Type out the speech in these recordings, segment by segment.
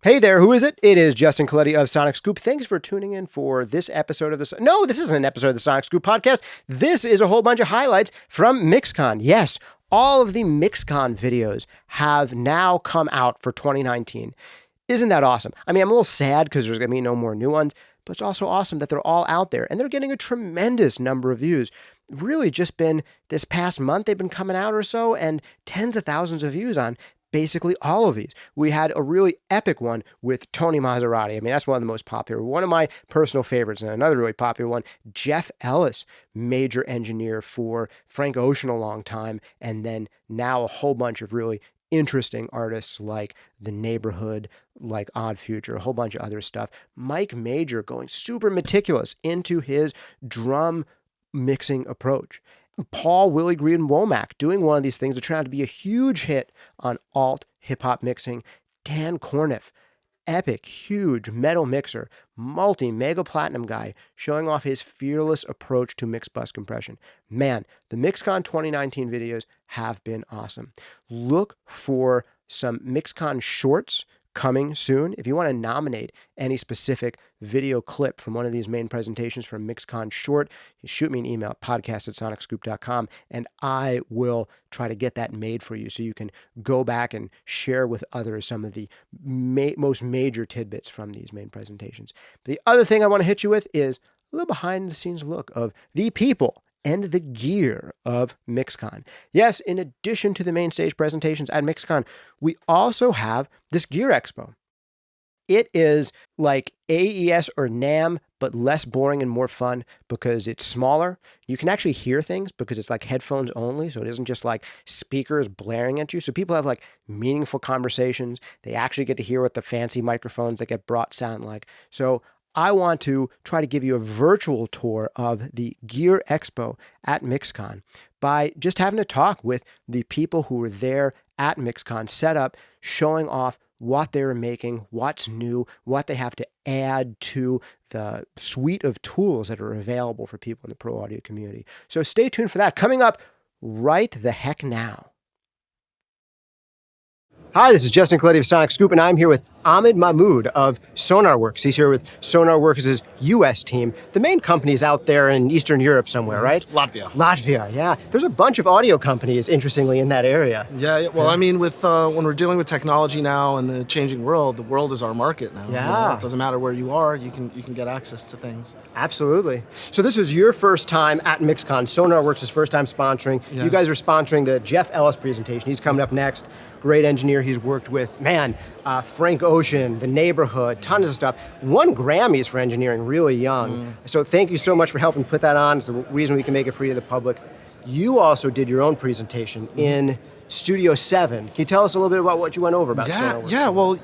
Hey there, who is it? It is Justin Coletti of Sonic Scoop. Thanks for tuning in for this episode of the... No, this isn't an episode of the Sonic Scoop podcast. This is a whole bunch of highlights from MixCon. Yes, all of the MixCon videos have now come out for 2019. Isn't that awesome? I mean, I'm a little sad because there's going to be no more new ones, but it's also awesome that they're all out there and they're getting a tremendous number of views. Really just been this past month they've been coming out or so, and tens of thousands of views on basically all of these. We had a really epic one with Tony Maserati. I mean, that's one of the most popular. One of my personal favorites, and another really popular one, Jeff Ellis, major engineer for Frank Ocean a long time, and then now a whole bunch of really interesting artists like The Neighborhood, like Odd Future, a whole bunch of other stuff. Mike Major going super meticulous into his drum mixing approach. Paul Willie Green Womack doing one of these things that turned out to be a huge hit on alt hip-hop mixing. Dan Corniff, epic, huge metal mixer, mega platinum guy, showing off his fearless approach to mix bus compression. Man, the MixCon 2019 videos have been awesome. Look for some MixCon shorts coming soon. If you want to nominate any specific video clip from one of these main presentations from MixCon short, you shoot me an email at podcast@sonicscoop.com, and I will try to get that made for you so you can go back and share with others some of the most major tidbits from these main presentations. The other thing I want to hit you with is a little behind the scenes look of the people and the gear of MixCon. Yes, in addition to the main stage presentations at MixCon, we also have this gear expo. It is like AES or NAMM, but less boring and more fun because it's smaller. You can actually hear things because it's like headphones only, so it isn't just like speakers blaring at you. So people have like meaningful conversations. They actually get to hear what the fancy microphones that get brought sound like. So I want to try to give you a virtual tour of the Gear Expo at MixCon by just having a talk with the people who were there at MixCon, set up, showing off what they're making, what's new, what they have to add to the suite of tools that are available for people in the pro audio community. So stay tuned for that. Coming up right the heck now. Hi, this is Justin Coletti of Sonic Scoop, and I'm here with Ahmed Mahmoud of SonarWorks. He's here with SonarWorks' U.S. team. The main company's out there in Eastern Europe somewhere, right? Latvia, yeah. There's a bunch of audio companies, interestingly, in that area. Yeah. Well, I mean, with when we're dealing with technology now and the changing world, the world is our market now. Yeah. You know, it doesn't matter where you are, you can get access to things. Absolutely. So this is your first time at MixCon. SonarWorks' first time sponsoring. Yeah. You guys are sponsoring the Jeff Ellis presentation. He's coming up next. Great engineer. He's worked with, Frank Ocean, The Neighborhood, tons of stuff. Won Grammys for engineering really young. So thank you so much for helping put that on. It's the reason we can make it free to the public. You also did your own presentation in Studio 7. Can you tell us a little bit about what you went over about SonarWorks? Yeah. Well,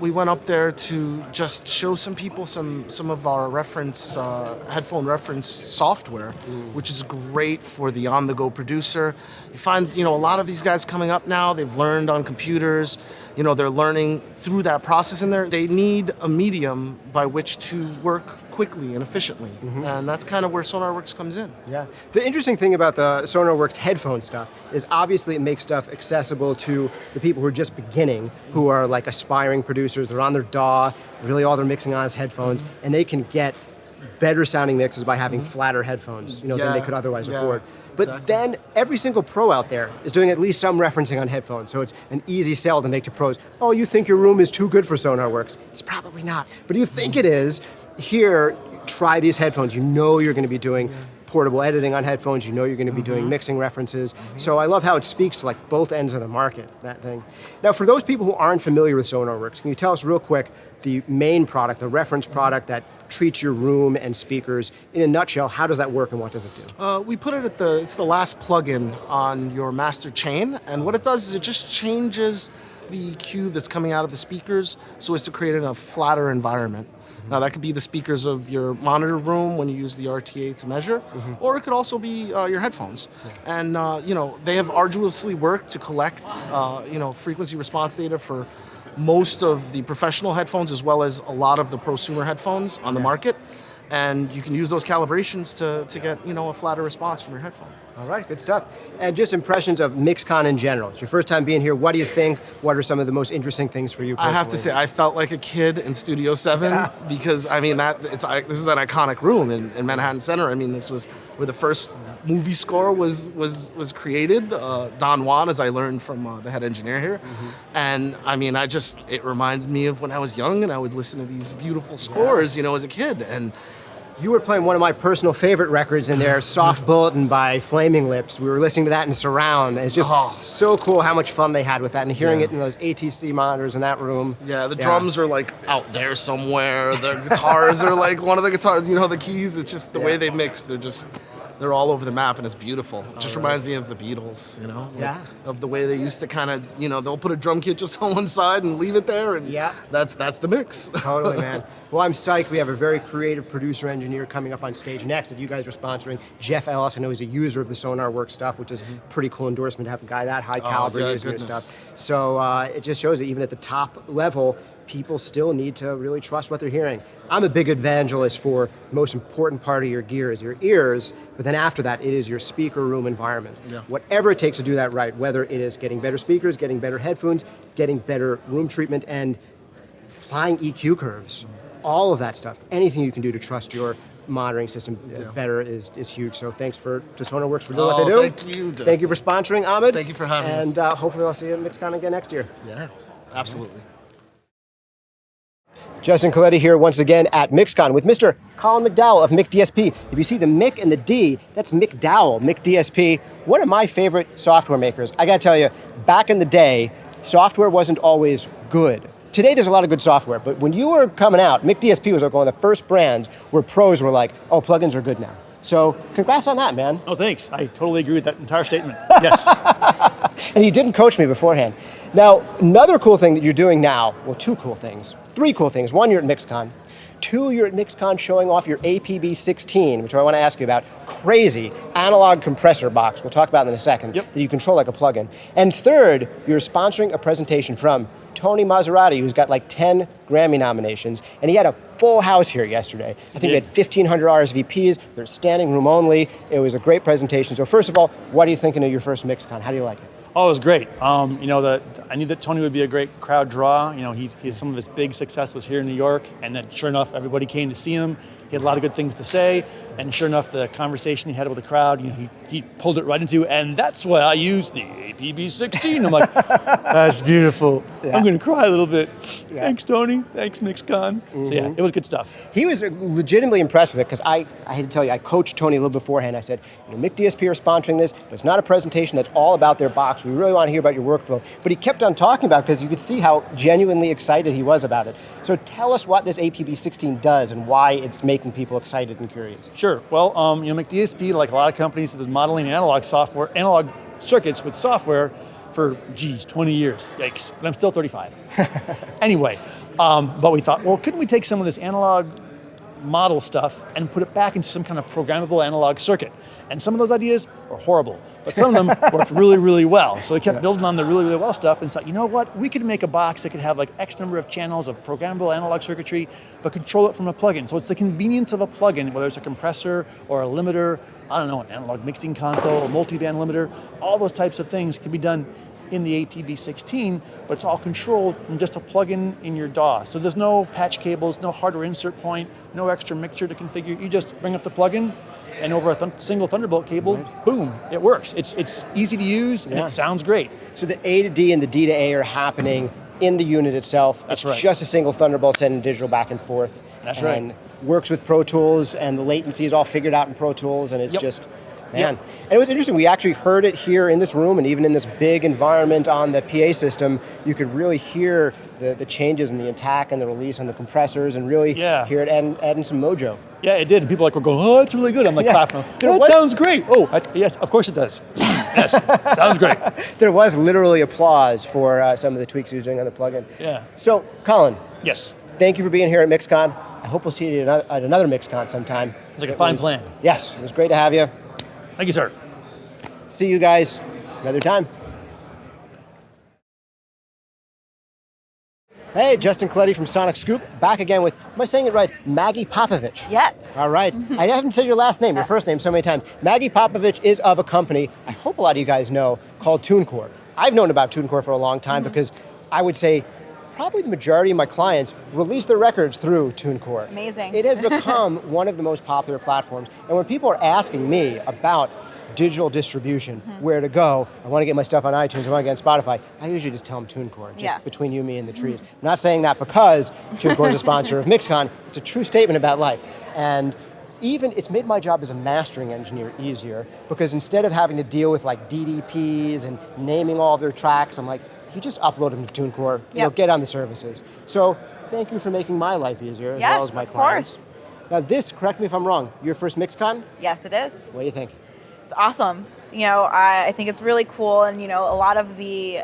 we went up there to just show some people some of our reference headphone reference software, which is great for the on-the-go producer. You find a lot of these guys coming up now. They've learned on computers. They're learning through that process, and they need a medium by which to work quickly and efficiently. And that's kind of where SonarWorks comes in. Yeah. The interesting thing about the SonarWorks headphone stuff is obviously it makes stuff accessible to the people who are just beginning, who are like aspiring producers. They're on their DAW, really all they're mixing on is headphones, and they can get better sounding mixes by having flatter headphones, than they could otherwise afford. But then every single pro out there is doing at least some referencing on headphones, so it's an easy sell to make to pros. Oh, you think your room is too good for SonarWorks? It's probably not. But you think it is. Here, try these headphones. You know you're going to be doing portable editing on headphones. You know you're going to be doing mixing references. So I love how it speaks to like both ends of the market, that thing. Now, for those people who aren't familiar with SonarWorks, can you tell us real quick the main product, the reference product that treats your room and speakers in a nutshell? How does that work and what does it do? We put it it's the last plugin on your master chain, and what it does is it just changes the EQ that's coming out of the speakers so as to create a flatter environment. Now, that could be the speakers of your monitor room when you use the RTA to measure, or it could also be your headphones. And, they have arduously worked to collect, frequency response data for most of the professional headphones as well as a lot of the prosumer headphones on the market. and you can use those calibrations to get a flatter response from your headphone. All right, good stuff. And just impressions of MixCon in general. It's your first time being here. What do you think? What are some of the most interesting things for you personally? I have to say, I felt like a kid in Studio 7 because, this is an iconic room in Manhattan Center. I mean, this was where the first movie score was created. Don Juan, as I learned from the head engineer here. And I mean, it reminded me of when I was young and I would listen to these beautiful scores, as a kid. And you were playing one of my personal favorite records in there, Soft Bulletin by Flaming Lips. We were listening to that in surround. It's just so cool how much fun they had with that and hearing it in those ATC monitors in that room. Yeah, the drums are like out there somewhere. The guitars are like one of the guitars, the keys, it's just the way they mix. They're all over the map, and it's beautiful. It just reminds me of the Beatles, of the way they used to kind of, they'll put a drum kit just on one side and leave it there, and that's the mix. Totally, man. Well, I'm psyched. We have a very creative producer engineer coming up on stage next that you guys are sponsoring. Jeff Ellis, I know he's a user of the SonarWorks stuff, which is pretty cool endorsement to have a guy that high caliber using your stuff. So it just shows that even at the top level, people still need to really trust what they're hearing. I'm a big evangelist for the most important part of your gear is your ears, but then after that, it is your speaker room environment. Yeah. Whatever it takes to do that right, whether it is getting better speakers, getting better headphones, getting better room treatment, and applying EQ curves, all of that stuff, anything you can do to trust your monitoring system better is huge. So thanks to SonarWorks for doing what they do. Thank you, Justin. Thank you for sponsoring, Ahmed. Thank you for having us. And hopefully I'll see you at MixCon again next year. Yeah, absolutely. Justin Coletti here once again at MixCon with Mr. Colin McDowell of MicDSP. If you see the Mick and the D, that's McDowell, MicDSP, one of my favorite software makers. I gotta tell you, back in the day, software wasn't always good. Today there's a lot of good software, but when you were coming out, MicDSP was like one of the first brands where pros were like, oh, plugins are good now. So congrats on that, man. Oh, thanks. I totally agree with that entire statement. Yes. And you didn't coach me beforehand. Now, another cool thing that you're doing now, well, two cool things, three cool things. One, you're at MixCon. Two, you're at MixCon showing off your APB16, which I want to ask you about. Crazy analog compressor box, we'll talk about in a second, that you control like a plugin. And third, you're sponsoring a presentation from Tony Maserati, who's got like 10 Grammy nominations, and he had a full house here yesterday. I think we had 1,500 RSVPs, they're standing room only. It was a great presentation. So first of all, what are you thinking of your first MixCon? How do you like it? Oh, it was great. I knew that Tony would be a great crowd draw. Some of his big success was here in New York, and then sure enough, everybody came to see him. He had a lot of good things to say, and sure enough, the conversation he had with the crowd, he pulled it right into, and that's why I use the APB16. I'm like, that's beautiful. Yeah. I'm going to cry a little bit. Yeah. Thanks, Tony. Thanks, MixCon. Mm-hmm. So yeah, it was good stuff. He was legitimately impressed with it because I had to tell you, I coached Tony a little beforehand. I said, MicDSP are sponsoring this, but it's not a presentation that's all about their box. We really want to hear about your workflow. But he kept on talking about it because you could see how genuinely excited he was about it. So tell us what this APB16 does and why it's making people excited and curious. Sure. Well, MicDSP, like a lot of companies, is modeling analog circuits with software for 20 years. Yikes. But I'm still 35. Anyway, but we thought, well, couldn't we take some of this analog model stuff and put it back into some kind of programmable analog circuit? And some of those ideas were horrible, but some of them worked really, really well. So we kept building on the really, really well stuff and thought, you know what? We could make a box that could have like X number of channels of programmable analog circuitry, but control it from a plugin. So it's the convenience of a plugin, whether it's a compressor or a limiter, I don't know, an analog mixing console, a multiband limiter, all those types of things can be done in the APB16, but it's all controlled from just a plugin in your DAW. So there's no patch cables, no hardware insert point, no extra mixture to configure. You just bring up the plugin, and over a single Thunderbolt cable, boom, it works. It's easy to use, and it sounds great. So the A to D and the D to A are happening in the unit itself. That's right. Just a single Thunderbolt sending digital back and forth. That's and right. Works with Pro Tools, and the latency is all figured out in Pro Tools, and it's just, man. And it was interesting, we actually heard it here in this room, and even in this big environment on the PA system, you could really hear the changes in the attack and the release on the compressors, and really hear it adding some mojo. Yeah, it did. And people were going, oh, it's really good. I'm like, clapping. That sounds great. Oh, yes, of course it does. Yes, sounds great. There was literally applause for some of the tweaks he was doing on the plugin. Yeah. So, Colin. Yes. Thank you for being here at MixCon. I hope we'll see you at another MixCon sometime. It's like a fine plan. Yes, it was great to have you. Thank you, sir. See you guys another time. Hey, Justin Coletti from Sonic Scoop, back again with, am I saying it right, Maggie Popovich? Yes. All right. I haven't said your last name, your first name so many times. Maggie Popovich is of a company, I hope a lot of you guys know, called TuneCore. I've known about TuneCore for a long time because I would say probably the majority of my clients release their records through TuneCore. Amazing. It has become one of the most popular platforms. And when people are asking me about digital distribution, where to go, I want to get my stuff on iTunes, I want to get on Spotify, I usually just tell them TuneCore, just between you, me, and the trees. I'm not saying that because TuneCore is a sponsor of MixCon. It's a true statement about life. And even, it's made my job as a mastering engineer easier because instead of having to deal with like DDPs and naming all of their tracks, I'm like, you just upload them to TuneCore, get on the services. So thank you for making my life easier as well as my clients. Yes, of course. Now this, correct me if I'm wrong, your first MixCon? Yes, it is. What do you think? It's awesome. I think it's really cool, and a lot of the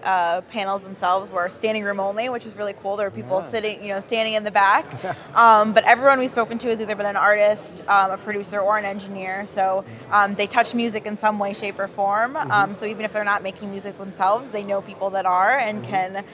panels themselves were standing room only, which was really cool. There were people sitting, standing in the back, but everyone we've spoken to has either been an artist, a producer, or an engineer. So they touch music in some way, shape, or form. So even if they're not making music themselves, they know people that are and can,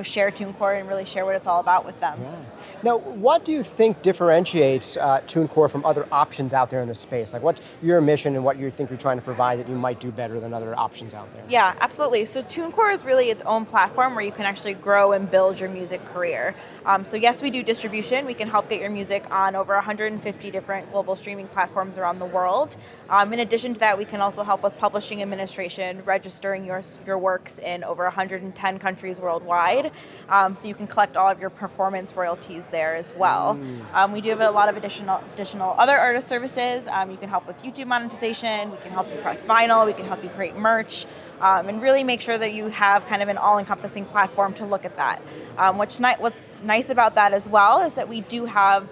share TuneCore and really share what it's all about with them. Yeah. Now, what do you think differentiates TuneCore from other options out there in the space? Like, what's your mission and what you think you're trying to provide that you might do better than other options out there? Yeah, absolutely. So TuneCore is really its own platform where you can actually grow and build your music career. So yes, we do distribution. We can help get your music on over 150 different global streaming platforms around the world. In addition to that, we can also help with publishing administration, registering your works in over 110 countries worldwide. So you can collect all of your performance royalties there as well. We do have a lot of additional other artist services. You can help with YouTube monetization. We can help you press vinyl. We can help you create merch. And really make sure that you have kind of an all-encompassing platform to look at that. What's nice about that as well is that we do have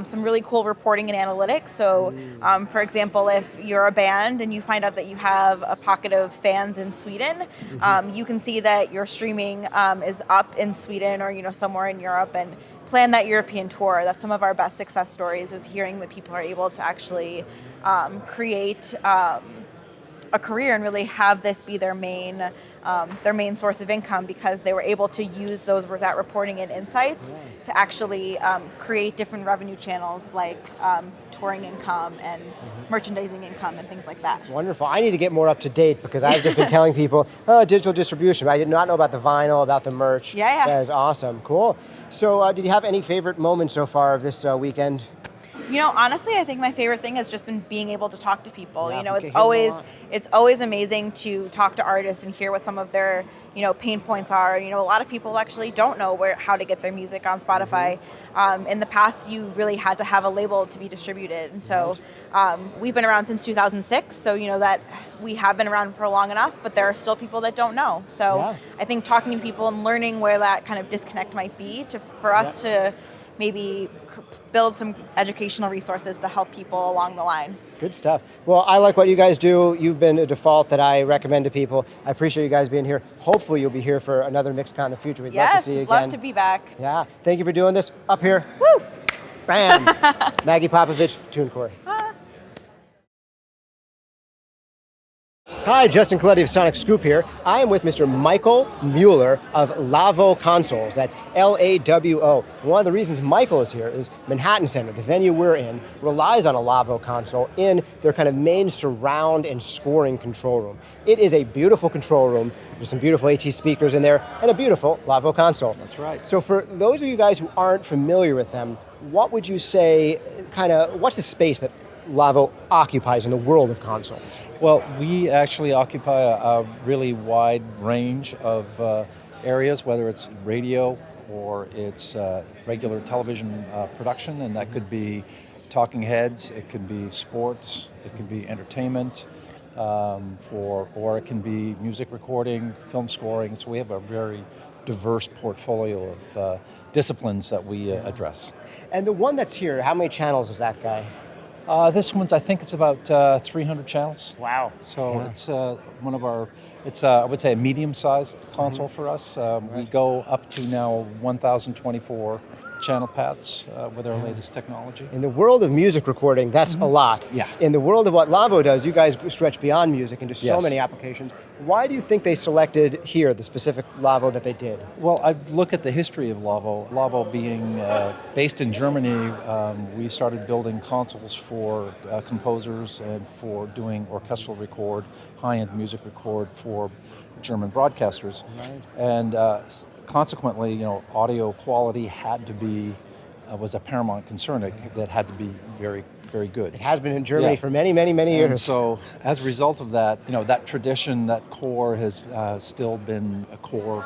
some really cool reporting and analytics. So, for example, if you're a band and you find out that you have a pocket of fans in Sweden, you can see that your streaming is up in Sweden or somewhere in Europe, and plan that European tour. That's some of our best success stories, is hearing that people are able to actually create a career and really have this be their main source of income because they were able to use that reporting and insights to actually create different revenue channels like touring income and merchandising income and things like that. Wonderful. I need to get more up to date because I've just been telling people, digital distribution. I did not know about the vinyl, about the merch. Yeah. That is awesome. Cool. So did you have any favorite moments so far of this weekend? Honestly, I think my favorite thing has just been being able to talk to people. Yeah, it's always amazing to talk to artists and hear what some of their, pain points are. A lot of people actually don't know how to get their music on Spotify. In the past, you really had to have a label to be distributed. And so we've been around since 2006. So, that we have been around for long enough, but there are still people that don't know. So I think talking to people and learning where that kind of disconnect might be for us to maybe build some educational resources to help people along the line. Good stuff. Well, I like what you guys do. You've been a default that I recommend to people. I appreciate you guys being here. Hopefully you'll be here for another MixCon in the future. We'd love to see you again. Yes, love to be back. Yeah. Thank you for doing this. Up here. Woo! Bam. Maggie Popovich, TuneCore. Hi, Justin Coletti of Sonic Scoop here. I am with Mr. Michael Mueller of Lavo Consoles. That's L-A-W-O. One of the reasons Michael is here is Manhattan Center, the venue we're in, relies on a Lavo console in their kind of main surround and scoring control room. It is a beautiful control room. There's some beautiful AT speakers in there and a beautiful Lavo console. That's right. So for those of you guys who aren't familiar with them, what would you say, what's the space that Lavo occupies in the world of consoles? Well, we actually occupy a really wide range of areas, whether it's radio or it's regular television production, and that could be talking heads, it could be sports, it could be entertainment, or it can be music recording, film scoring. So we have a very diverse portfolio of disciplines that we address. And the one that's here, how many channels is that guy? This one's, I think it's about 300 channels. Wow. So it's one of our, I would say a medium-sized console for us. We go up to now 1,024 channel paths with our latest technology. In the world of music recording, that's a lot. Yeah. In the world of what Lavo does, you guys stretch beyond music into so Yes. many applications. Why do you think they selected here the specific Lavo that they did? Well, I look at the history of Lavo. Lavo being based in Germany, we started building consoles for composers and for doing orchestral record, high-end music record for German broadcasters. Right. And consequently, audio quality had to be, was a paramount concern. That had to be very, very good. It has been in Germany Yeah. for many, many, many years. And so, as a result of that, that tradition, that core has still been a core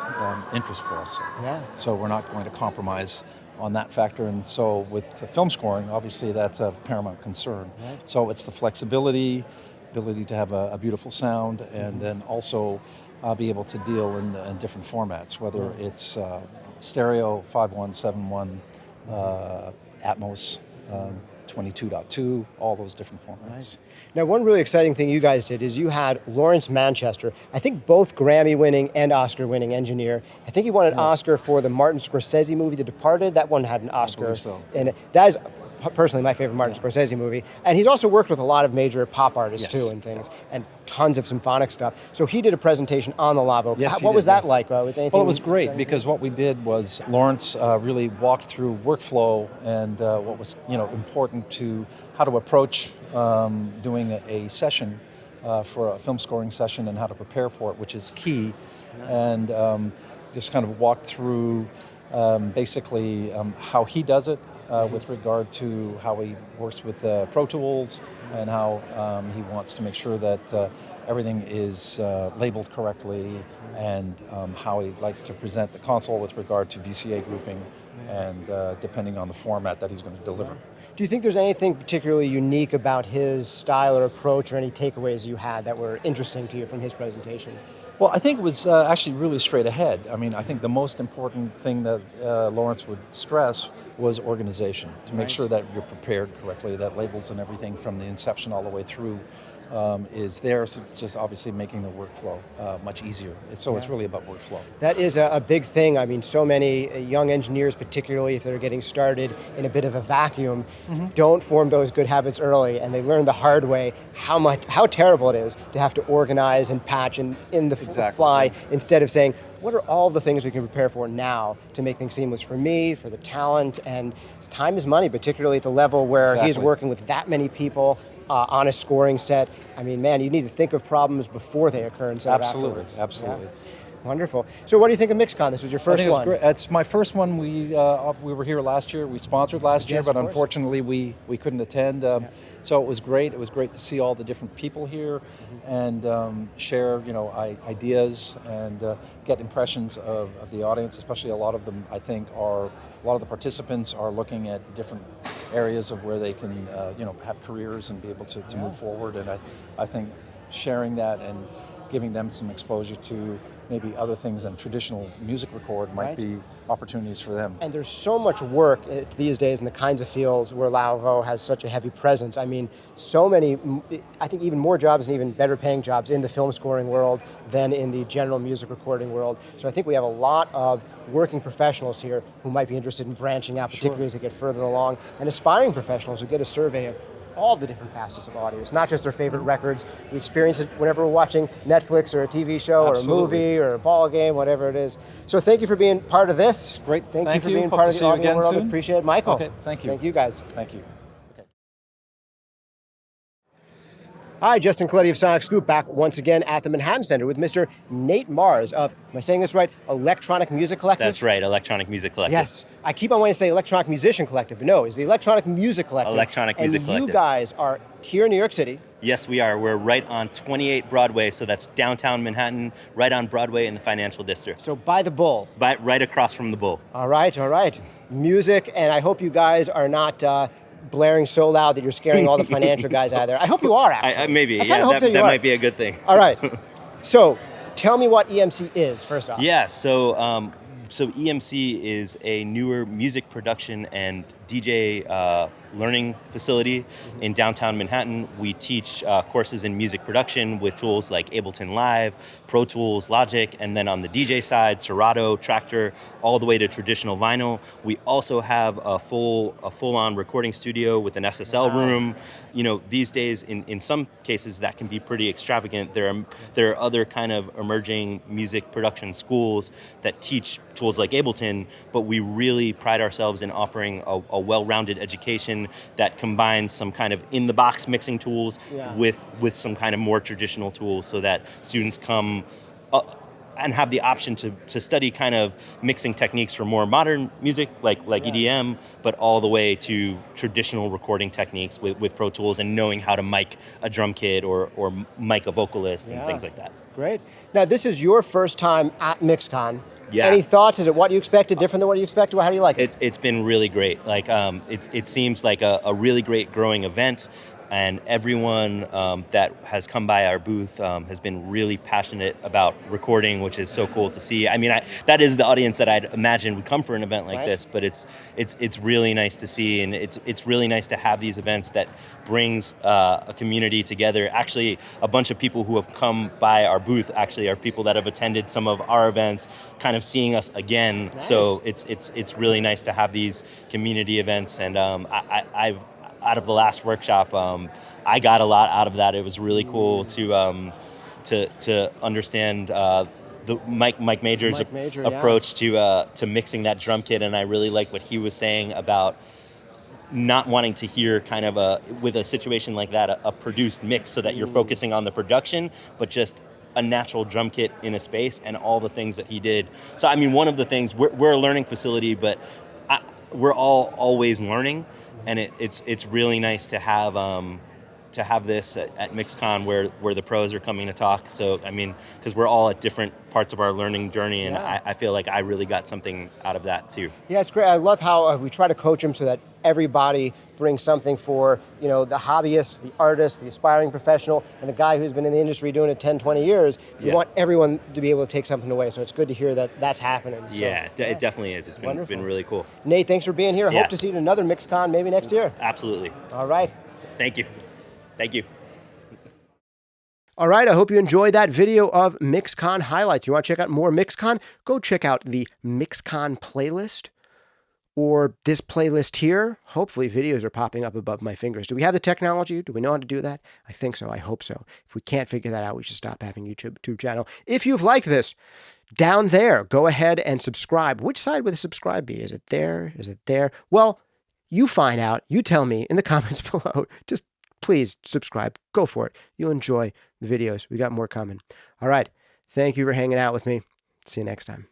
interest for us. Yeah. So we're not going to compromise on that factor. And so, with the film scoring, obviously that's of paramount concern. Right. So it's the flexibility, ability to have a beautiful sound, and then also be able to deal in different formats, whether it's stereo, 5.1, 7.1, Atmos, 22.2, all those different formats. Now, one really exciting thing you guys did is you had Lawrence Manchester, I think both Grammy-winning and Oscar-winning engineer. I think he won an Oscar for the Martin Scorsese movie, The Departed. That one had an Oscar. believe so. And that is personally my favorite Martin Scorsese movie. And he's also worked with a lot of major pop artists Yes. too and things, and tons of symphonic stuff. So he did a presentation on the Lavo. Yes, he What was did, that yeah. like? Was anything Well, it was great exciting? because what we did was Lawrence really walked through workflow and what was important to how to approach doing a session for a film scoring session and how to prepare for it, which is key, and just kind of walked through basically how he does it with regard to how he works with Pro Tools and how he wants to make sure that everything is labeled correctly, and how he likes to present the console with regard to VCA grouping and depending on the format that he's going to deliver. Do you think there's anything particularly unique about his style or approach, or any takeaways you had that were interesting to you from his presentation? Well, I think it was actually really straight ahead. I mean, I think the most important thing that Lawrence would stress was organization, to make sure that you're prepared correctly, that labels and everything from the inception all the way through is there, so just obviously making the workflow much easier. So it's really about workflow. That is a big thing. I mean, so many young engineers, particularly if they're getting started in a bit of a vacuum, don't form those good habits early, and they learn the hard way how terrible it is to have to organize and patch in the fly, instead of saying, what are all the things we can prepare for now to make things seamless for me, for the talent, and time is money, particularly at the level where he's working with that many people on a scoring set. I mean, man, you need to think of problems before they occur instead of afterwards. Absolutely. Yeah. Wonderful. So what do you think of MixCon? This was your first one. Great. It's my first one. We were here last year. We sponsored last year, Yes, but of course. unfortunately we couldn't attend. So it was great. It was great to see all the different people here and share ideas and get impressions of the audience. Especially a lot of them, I think, a lot of the participants are looking at different areas of where they can have careers and be able to move forward. And I think sharing that and giving them some exposure to maybe other things than traditional music record might be opportunities for them. And there's so much work these days in the kinds of fields where Lavo has such a heavy presence. I mean, so many, I think even more jobs and even better paying jobs in the film scoring world than in the general music recording world. So I think we have a lot of working professionals here who might be interested in branching out, particularly as they get further along, and aspiring professionals who get a survey of all the different facets of audio. It's not just their favorite records. We experience it whenever we're watching Netflix or a TV show or a movie or a ball game, whatever it is. So thank you for being part of this. Great. Thank you for you. being Hope part to of see the you audio again world. soon. Appreciate it, Michael. Okay, thank you. Thank you, guys. Thank you. Hi, Justin Coletti of Sonic Scoop, back once again at the Manhattan Center with Mr. Nate Mars of, am I saying this right, Electronic Music Collective? That's right, Electronic Music Collective. Yes. I keep on wanting to say Electronic Musician Collective, but no, it's the Electronic Music Collective. Electronic Music And Collective. you guys are here in New York City. Yes, we are. We're right on 28 Broadway, so that's downtown Manhattan, right on Broadway in the financial district. So by the Bull. Right across from the Bull. All right. Music, and I hope you guys are not blaring so loud that you're scaring all the financial guys out of there. I hope you are, actually. Maybe, I kinda hope that you are. might be a good thing. All right. So tell me what EMC is, first off. Yeah, so EMC is a newer music production and DJ learning facility in downtown Manhattan. We teach courses in music production with tools like Ableton Live, Pro Tools, Logic, and then on the DJ side, Serato, Tractor, all the way to traditional vinyl. We also have a full-on recording studio with an SSL room. You know, these days, in some cases, that can be pretty extravagant. There are other kind of emerging music production schools that teach tools like Ableton, but we really pride ourselves in offering a well-rounded education that combines some kind of in-the-box mixing tools with some kind of more traditional tools, so that students come and have the option to study kind of mixing techniques for more modern music like EDM, but all the way to traditional recording techniques with Pro Tools and knowing how to mic a drum kit or mic a vocalist and things like that. Great. Now, this is your first time at MixCon. Yeah. Any thoughts? Is it what you expected, different than what you expected? How do you like it? It's been really great. Like, it seems like a really great growing event. And everyone that has come by our booth has been really passionate about recording, which is so cool to see. I mean, that is the audience that I'd imagine would come for an event like this. But it's really nice to see, and it's really nice to have these events that brings a community together. Actually, a bunch of people who have come by our booth actually are people that have attended some of our events, kind of seeing us again. Nice. So it's really nice to have these community events, and I've out of the last workshop, I got a lot out of that. It was really cool to understand the Mike Major's approach to mixing that drum kit, and I really liked what he was saying about not wanting to hear kind of with a situation like that a produced mix, so that you're focusing on the production, but just a natural drum kit in a space and all the things that he did. So I mean, one of the things, we're a learning facility, but we're all always learning. And it's really nice to have this at MixCon where the pros are coming to talk. So I mean, because we're all at different parts of our learning journey, and I feel like I really got something out of that too. Yeah, it's great. I love how we try to coach them so that everybody brings something for, you know, the hobbyist, the artist, the aspiring professional, and the guy who's been in the industry doing it 10, 20 years. You want everyone to be able to take something away. So it's good to hear that that's happening. So, it definitely is. It's been really cool. Nate, thanks for being here. Hope to see you at another MixCon maybe next year. Absolutely. All right. Thank you. Thank you. All right, I hope you enjoyed that video of MixCon highlights. You want to check out more MixCon? Go check out the MixCon playlist or this playlist here. Hopefully videos are popping up above my fingers. Do we have the technology? Do we know how to do that? I think so. I hope so. If we can't figure that out, we should stop having a YouTube channel. If you've liked this, down there, go ahead and subscribe. Which side would the subscribe be? Is it there? Is it there? Well, you find out. You tell me in the comments below. Just please subscribe. Go for it. You'll enjoy the videos. We got more coming. All right. Thank you for hanging out with me. See you next time.